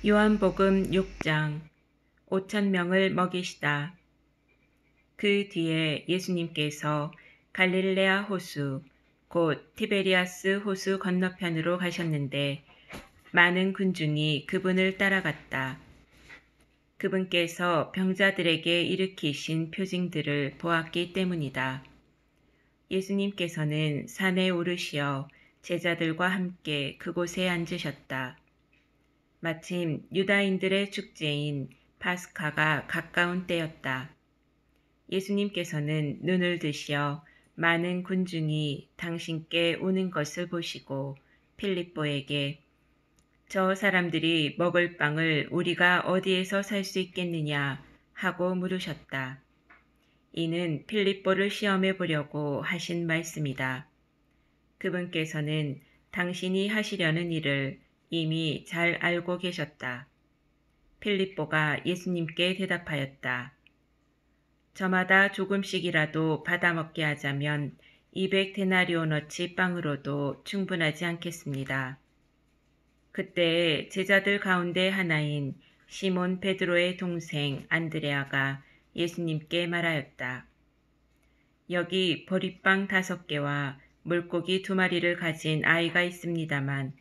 요한복음 6장 5천 명을 먹이시다. 그 뒤에 예수님께서 갈릴레아 호수 곧 티베리아스 호수 건너편으로 가셨는데 많은 군중이 그분을 따라갔다. 그분께서 병자들에게 일으키신 표징들을 보았기 때문이다. 예수님께서는 산에 오르시어 제자들과 함께 그곳에 앉으셨다. 마침 유다인들의 축제인 파스카가 가까운 때였다. 예수님께서는 눈을 드시어 많은 군중이 당신께 오는 것을 보시고 필립보에게 저 사람들이 먹을 빵을 우리가 어디에서 살 수 있겠느냐 하고 물으셨다. 이는 필립보를 시험해 보려고 하신 말씀이다. 그분께서는 당신이 하시려는 일을 이미 잘 알고 계셨다. 필립보가 예수님께 대답하였다. 저마다 조금씩이라도 받아먹게 하자면 200데나리오너치 빵으로도 충분하지 않겠습니다. 그때에 제자들 가운데 하나인 시몬 베드로의 동생 안드레아가 예수님께 말하였다. 여기 보리빵 5개와 물고기 2마리를 가진 아이가 있습니다만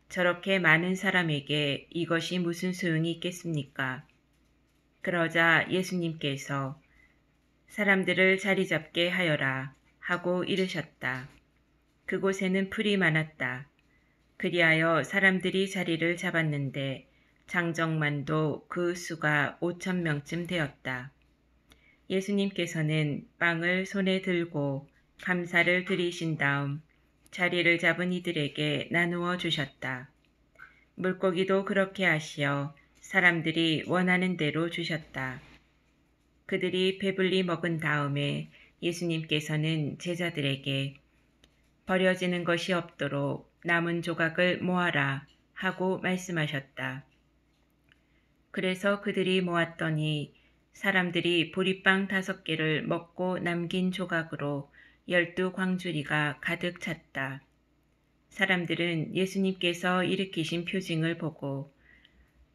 저렇게 많은 사람에게 이것이 무슨 소용이 있겠습니까? 그러자 예수님께서 사람들을 자리 잡게 하여라 하고 이르셨다. 그곳에는 풀이 많았다. 그리하여 사람들이 자리를 잡았는데 장정만도 그 수가 5,000명쯤 되었다. 예수님께서는 빵을 손에 들고 감사를 드리신 다음 자리를 잡은 이들에게 나누어 주셨다. 물고기도 그렇게 하시어 사람들이 원하는 대로 주셨다. 그들이 배불리 먹은 다음에 예수님께서는 제자들에게 버려지는 것이 없도록 남은 조각을 모아라 하고 말씀하셨다. 그래서 그들이 모았더니 사람들이 보리빵 5개를 먹고 남긴 조각으로 12광주리가 가득 찼다. 사람들은 예수님께서 일으키신 표징을 보고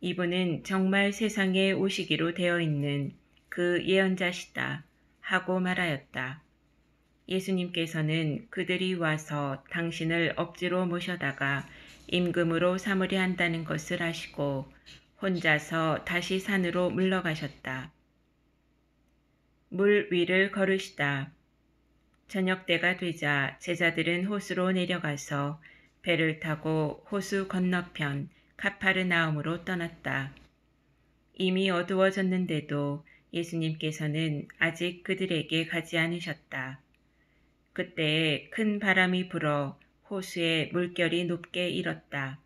이분은 정말 세상에 오시기로 되어 있는 그 예언자시다 하고 말하였다. 예수님께서는 그들이 와서 당신을 억지로 모셔다가 임금으로 삼으려 한다는 것을 아시고 혼자서 다시 산으로 물러가셨다. 물 위를 걸으시다. 저녁 때가 되자 제자들은 호수로 내려가서 배를 타고 호수 건너편 카파르나움으로 떠났다. 이미 어두워졌는데도 예수님께서는 아직 그들에게 가지 않으셨다. 그때에 큰 바람이 불어 호수에 물결이 높게 일었다.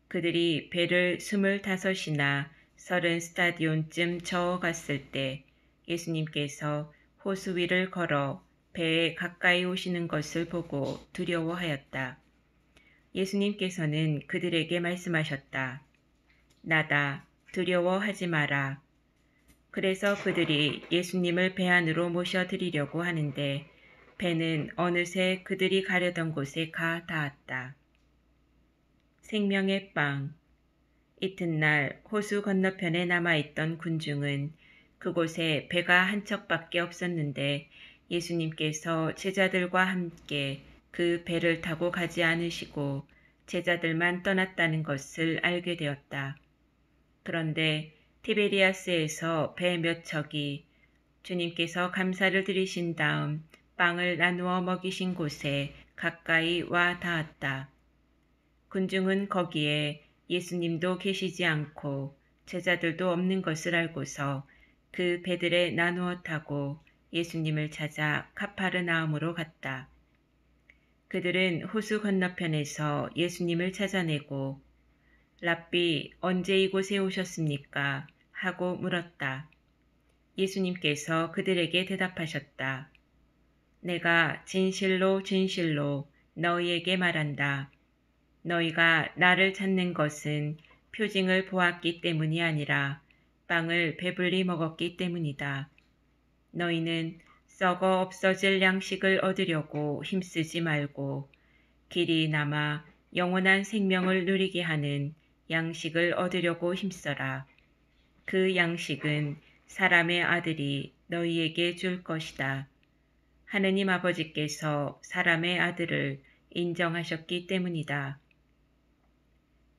그들이 배를 25이나 30스타디온쯤 저어갔을 때 예수님께서 호수 위를 걸어 배에 가까이 오시는 것을 보고 두려워하였다. 예수님께서는 그들에게 말씀하셨다. 나다, 두려워하지 마라. 그래서 그들이 예수님을 배 안으로 모셔드리려고 하는데 배는 어느새 그들이 가려던 곳에 가 닿았다. 생명의 빵. 이튿날 호수 건너편에 남아있던 군중은 그곳에 배가 한 척밖에 없었는데 예수님께서 제자들과 함께 그 배를 타고 가지 않으시고 제자들만 떠났다는 것을 알게 되었다. 그런데 티베리아스에서 배 몇 척이 주님께서 감사를 드리신 다음 빵을 나누어 먹이신 곳에 가까이 와 닿았다. 군중은 거기에 예수님도 계시지 않고 제자들도 없는 것을 알고서 그 배들에 나누어 타고 예수님을 찾아 카파르나움으로 갔다. 그들은 호수 건너편에서 예수님을 찾아내고 랍비, 언제 이곳에 오셨습니까? 하고 물었다. 예수님께서 그들에게 대답하셨다. 내가 진실로 진실로 너희에게 말한다. 너희가 나를 찾는 것은 표징을 보았기 때문이 아니라 빵을 배불리 먹었기 때문이다. 너희는 썩어 없어질 양식을 얻으려고 힘쓰지 말고 길이 남아 영원한 생명을 누리게 하는 양식을 얻으려고 힘써라. 그 양식은 사람의 아들이 너희에게 줄 것이다. 하느님 아버지께서 사람의 아들을 인정하셨기 때문이다.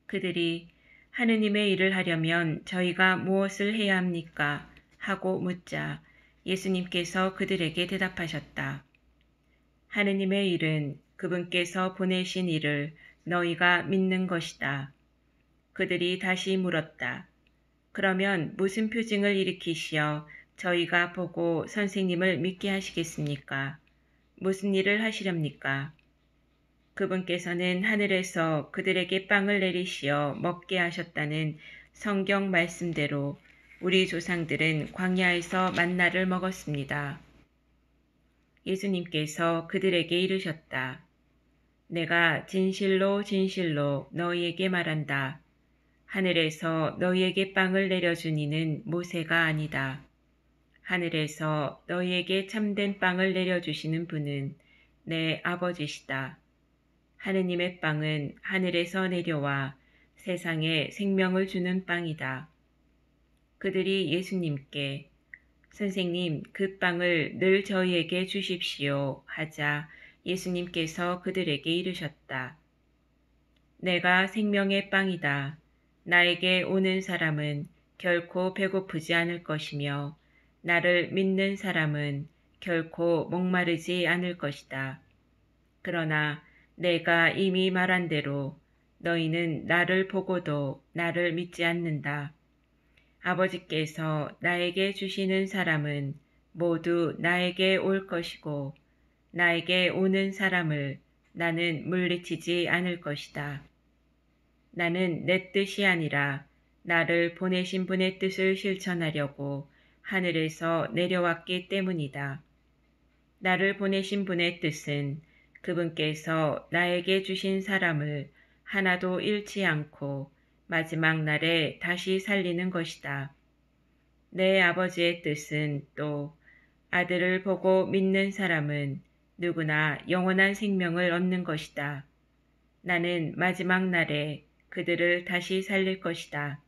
그들이 하느님의 일을 하려면 저희가 무엇을 해야 합니까? 하고 묻자 예수님께서 그들에게 대답하셨다. 하느님의 일은 그분께서 보내신 일을 너희가 믿는 것이다. 그들이 다시 물었다. 그러면 무슨 표징을 일으키시어 저희가 보고 선생님을 믿게 하시겠습니까? 무슨 일을 하시렵니까? 그분께서는 하늘에서 그들에게 빵을 내리시어 먹게 하셨다는 성경 말씀대로 우리 조상들은 광야에서 만나를 먹었습니다. 예수님께서 그들에게 이르셨다. 내가 진실로 진실로 너희에게 말한다. 하늘에서 너희에게 빵을 내려준 이는 모세가 아니다. 하늘에서 너희에게 참된 빵을 내려주시는 분은 내 아버지시다. 하느님의 빵은 하늘에서 내려와 세상에 생명을 주는 빵이다. 그들이 예수님께 선생님, 그 빵을 늘 저희에게 주십시오 하자 예수님께서 그들에게 이르셨다. 내가 생명의 빵이다. 나에게 오는 사람은 결코 배고프지 않을 것이며 나를 믿는 사람은 결코 목마르지 않을 것이다. 그러나 내가 이미 말한 대로 너희는 나를 보고도 나를 믿지 않는다. 아버지께서 나에게 주시는 사람은 모두 나에게 올 것이고 나에게 오는 사람을 나는 물리치지 않을 것이다. 나는 내 뜻이 아니라 나를 보내신 분의 뜻을 실천하려고 하늘에서 내려왔기 때문이다. 나를 보내신 분의 뜻은 그분께서 나에게 주신 사람을 하나도 잃지 않고 마지막 날에 다시 살리는 것이다. 내 아버지의 뜻은 또 아들을 보고 믿는 사람은 누구나 영원한 생명을 얻는 것이다. 나는 마지막 날에 그들을 다시 살릴 것이다.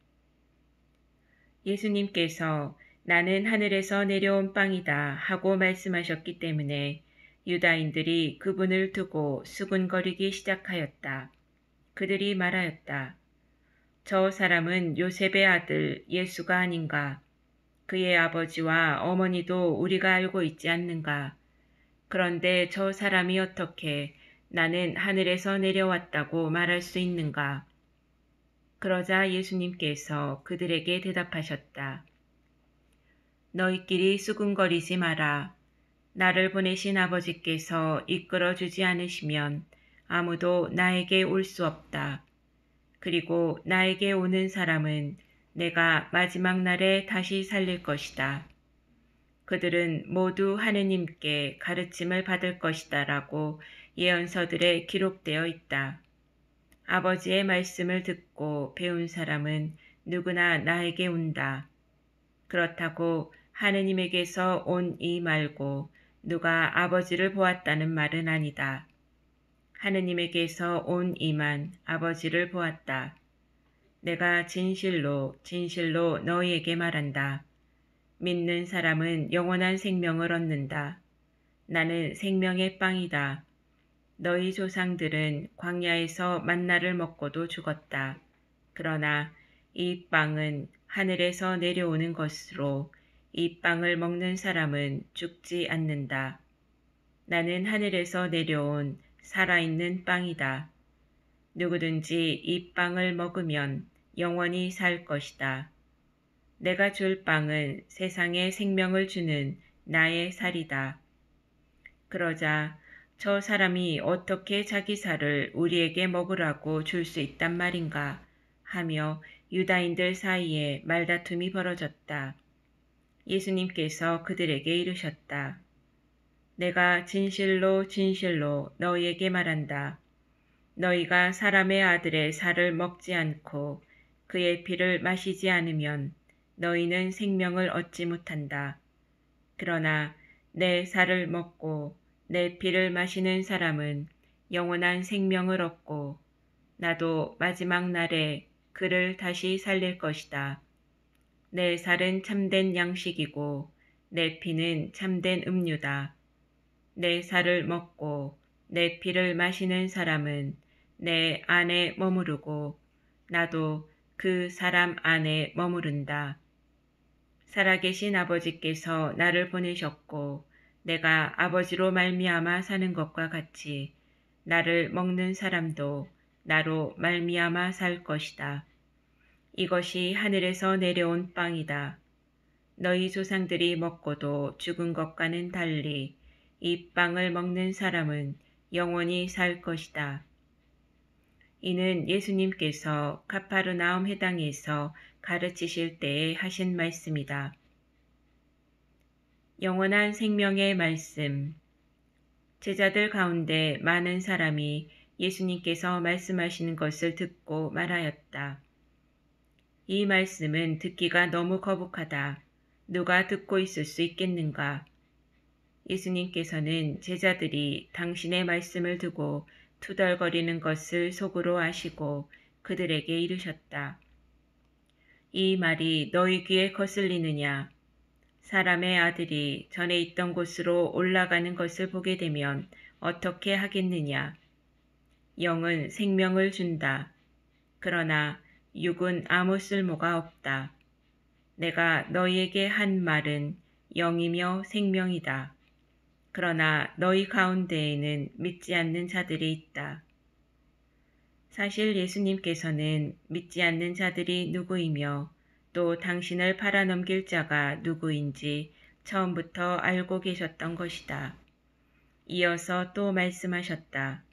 예수님께서 나는 하늘에서 내려온 빵이다 하고 말씀하셨기 때문에 유다인들이 그분을 두고 수군거리기 시작하였다. 그들이 말하였다. 저 사람은 요셉의 아들 예수가 아닌가? 그의 아버지와 어머니도 우리가 알고 있지 않는가? 그런데 저 사람이 어떻게 나는 하늘에서 내려왔다고 말할 수 있는가? 그러자 예수님께서 그들에게 대답하셨다. 너희끼리 수군거리지 마라. 나를 보내신 아버지께서 이끌어주지 않으시면 아무도 나에게 올 수 없다. 그리고 나에게 오는 사람은 내가 마지막 날에 다시 살릴 것이다. 그들은 모두 하느님께 가르침을 받을 것이다 라고 예언서들에 기록되어 있다. 아버지의 말씀을 듣고 배운 사람은 누구나 나에게 온다. 그렇다고 하느님에게서 온 이 말고 누가 아버지를 보았다는 말은 아니다. 하느님에게서 온 이만 아버지를 보았다. 내가 진실로 진실로 너희에게 말한다. 믿는 사람은 영원한 생명을 얻는다. 나는 생명의 빵이다. 너희 조상들은 광야에서 만나를 먹고도 죽었다. 그러나 이 빵은 하늘에서 내려오는 것으로 이 빵을 먹는 사람은 죽지 않는다. 나는 하늘에서 내려온 살아있는 빵이다. 누구든지 이 빵을 먹으면 영원히 살 것이다. 내가 줄 빵은 세상에 생명을 주는 나의 살이다. 그러자 저 사람이 어떻게 자기 살을 우리에게 먹으라고 줄 수 있단 말인가 하며 유다인들 사이에 말다툼이 벌어졌다. 예수님께서 그들에게 이르셨다. 내가 진실로 진실로 너희에게 말한다. 너희가 사람의 아들의 살을 먹지 않고 그의 피를 마시지 않으면 너희는 생명을 얻지 못한다. 그러나 내 살을 먹고 내 피를 마시는 사람은 영원한 생명을 얻고 나도 마지막 날에 그를 다시 살릴 것이다. 내 살은 참된 양식이고 내 피는 참된 음료다. 내 살을 먹고 내 피를 마시는 사람은 내 안에 머무르고 나도 그 사람 안에 머무른다. 살아계신 아버지께서 나를 보내셨고 내가 아버지로 말미암아 사는 것과 같이 나를 먹는 사람도 나로 말미암아 살 것이다. 이것이 하늘에서 내려온 빵이다. 너희 조상들이 먹고도 죽은 것과는 달리 이 빵을 먹는 사람은 영원히 살 것이다. 이는 예수님께서 가파르나움 회당에서 가르치실 때에 하신 말씀이다. 영원한 생명의 말씀. 제자들 가운데 많은 사람이 예수님께서 말씀하시는 것을 듣고 말하였다. 이 말씀은 듣기가 너무 거북하다. 누가 듣고 있을 수 있겠는가? 예수님께서는 제자들이 당신의 말씀을 두고 투덜거리는 것을 속으로 아시고 그들에게 이르셨다. 이 말이 너희 귀에 거슬리느냐? 사람의 아들이 전에 있던 곳으로 올라가는 것을 보게 되면 어떻게 하겠느냐? 영은 생명을 준다. 그러나 육은 아무 쓸모가 없다. 내가 너희에게 한 말은 영이며 생명이다. 그러나 너희 가운데에는 믿지 않는 자들이 있다. 사실 예수님께서는 믿지 않는 자들이 누구이며 또 당신을 팔아넘길 자가 누구인지 처음부터 알고 계셨던 것이다. 이어서 또 말씀하셨다.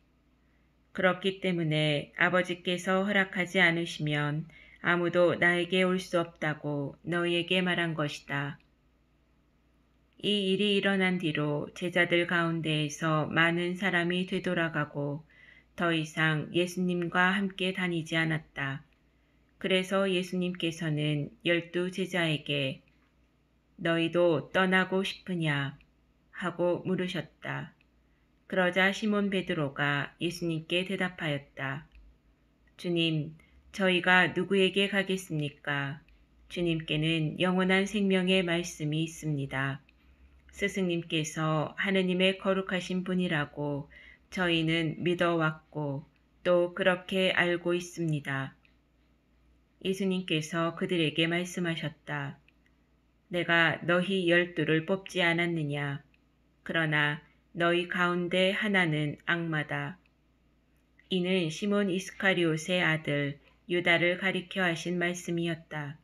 그렇기 때문에 아버지께서 허락하지 않으시면 아무도 나에게 올 수 없다고 너희에게 말한 것이다. 이 일이 일어난 뒤로 제자들 가운데에서 많은 사람이 되돌아가고 더 이상 예수님과 함께 다니지 않았다. 그래서 예수님께서는 12 제자에게 너희도 떠나고 싶으냐 하고 물으셨다. 그러자 시몬 베드로가 예수님께 대답하였다. 주님, 저희가 누구에게 가겠습니까? 주님께는 영원한 생명의 말씀이 있습니다. 스승님께서 하느님의 거룩하신 분이라고 저희는 믿어왔고 또 그렇게 알고 있습니다. 예수님께서 그들에게 말씀하셨다. 내가 너희 12를 뽑지 않았느냐? 그러나 너희 가운데 하나는 악마다. 이는 시몬 이스카리옷의 아들 유다를 가리켜 하신 말씀이었다.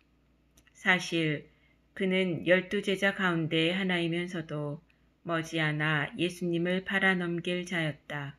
사실 그는 12 제자 가운데 하나이면서도 머지않아 예수님을 팔아넘길 자였다.